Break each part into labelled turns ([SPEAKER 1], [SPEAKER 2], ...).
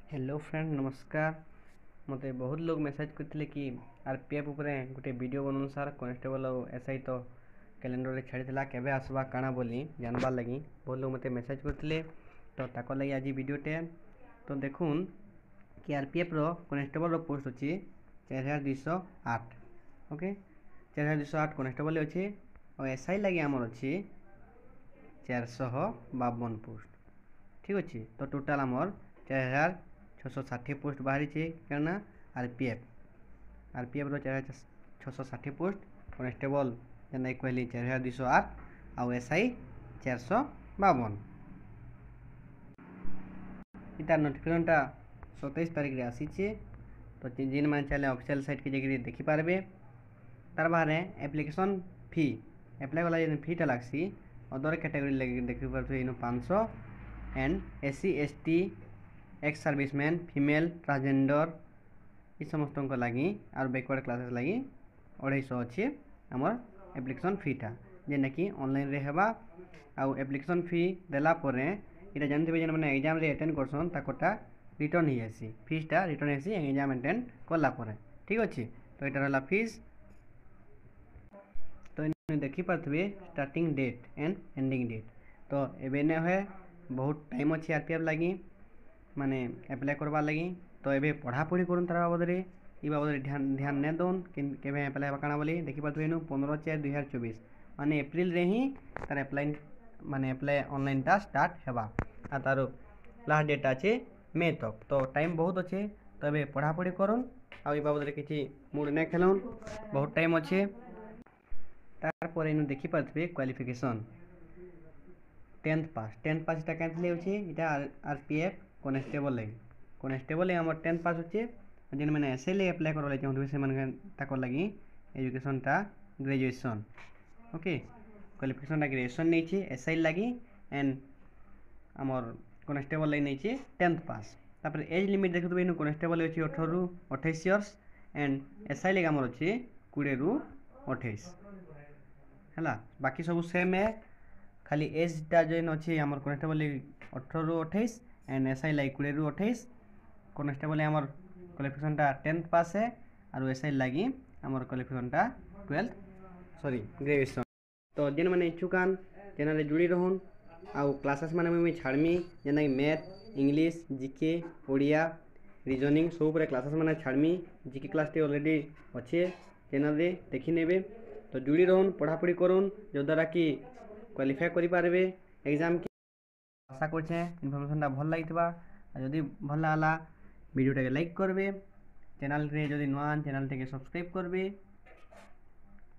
[SPEAKER 1] Hello friend नमस्कार। मते बहुत लोग मेसेज करते कि आरपीएफ उपरे गोटे वीडियो बनौन सार कांस्टेबल और एसआई तो कैलेंडर रे छाड़ीला केबे आसबा काଣା बोली जानबार लगी बहुत लोग मते मेसेज करते तो ताको लगी आज वीडियोटे। तो देखुन कि आरपीएफ रो कांस्टेबल रो पोस्ट अच्छी 4208 ओके 4208 कांस्टेबल अच्छी और एसआई लगी आमर अच्छी 452 पोस्ट ठीक अच्छे। तो टोटाल आमर 4660 पोस्ट बाहरी क्या आरपीएफ रो 4660 पोस्ट कांस्टेबल जेना कहली 4208 आउ एसआई 452 इतार नोटिफिकेशनटा 27 तारीख रे आसीचे। तो जिन मैंने चले ऑफिशियल साइट के जगह देखिपारे तार बाहर एप्लिकेशन फी एप्लाई वाला जो फीटा लगसी अदर कैटेगरी लगे देखिपारे 500 and SC ST ex serviceman female transgender ये समस्त लगी और बैकवर्ड क्लासेस लगी 250 अच्छे आमर एप्लिकेशन फीटा जेना कि ऑनलाइन रे हेबा आउ एप्लिकेशन फी देला परे इटा जानते जेन मैंने एग्जाम रे अटेंड करसन ताकोटा रिटर्न ही आसी फीसटा रिटर्न आसी एग्जाम अटेंड कला परे ठीक अच्छे। तो यहाँ रहा फीस तो देखी पारे starting date and ending date तो एबे ने है बहुत टाइम अच्छे आरपीएफ लगी माने एप्लाई करवार लगी। तो ये पढ़ापढ़ी करूँ तार बाबद ये बाबद ध्यान ने दौन के एप्लाई काଣା बोली देखी पारे 15/4/2024 माने एप्रिल रे ही तार एप्लाई माने एप्लाई ऑनलाइन टा स्टार्ट हेबा आ तार लास्ट डेट अच्छे मे तक। तो टाइम बहुत अच्छे तो ये पढ़ापढ़ी करूँ आ बाबद किसी मूड नहीं खेलन बहुत टाइम अच्छे। तार इन देखी पारे क्वालिफिकेशन 10th पास इटा कैंसिल होता आरपीएफ कनेस्टेबल आम 10th पास होचे जिन मैंने एसए ले अप्लाई करवा चाहूँ से लगी एजुकेशन टा ग्रेजुएशन ओके क्वालिफिकेशन टा ग्रेजुएशन नहीं एसआई लगी एंड आमर कनेस्टेबल लगी नहीं 10th पास। तापर एज लिमिट देखते इन कनेस्टेबल अच्छी 18 ରୁ 28 इयर्स एंड एसआई लगे आमर अच्छे 20 ରୁ 28 है बाकी सब सेम है खाली एजटा जेन अच्छे आमर कनेस्टेबल 18 ରୁ 28 एंड एसआई लगी 20 ରୁ 28 कनेस्टेबल आमर क्वालिफिकेशन टा 10th पास है और एसआई लगी आमर क्वालिफिकेशन टा 12 ग्रेजुएशन। तो जेन मैंने इच्छुकान जेना जुड़ी रहन आउ क्लासेस माने मुझे छाड़मी जेना कि math English GK Odia reasoning सब पूरा क्लासेस माने छाड़मी जीके क्लास टे ऑलरेडी अच्छे चैनल रे देखी नेबे। तो जुड़ी रहन पढ़ापढ़ी करूँ जो द्वारा कि क्वालिफाई करि पारबे एग्जाम के आशा करछे इनफॉरमेशनटा भल लागितबा जदि भल लागला वीडियोटा लाइक करबे चैनल रे जदि नुआ चैनल टे सब्सक्राइब करबे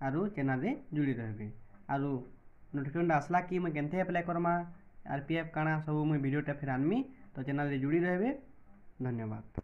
[SPEAKER 1] आरु चैनल रे जुड़ी रहबे आरु नोटिफिकेशन आसला कि मैं केनथे अप्लाई करमा आरपीएफ काଣା सब मुझे वीडियोटा फिर आनमी तो चैनल रे जुड़ी रहबे। धन्यवाद।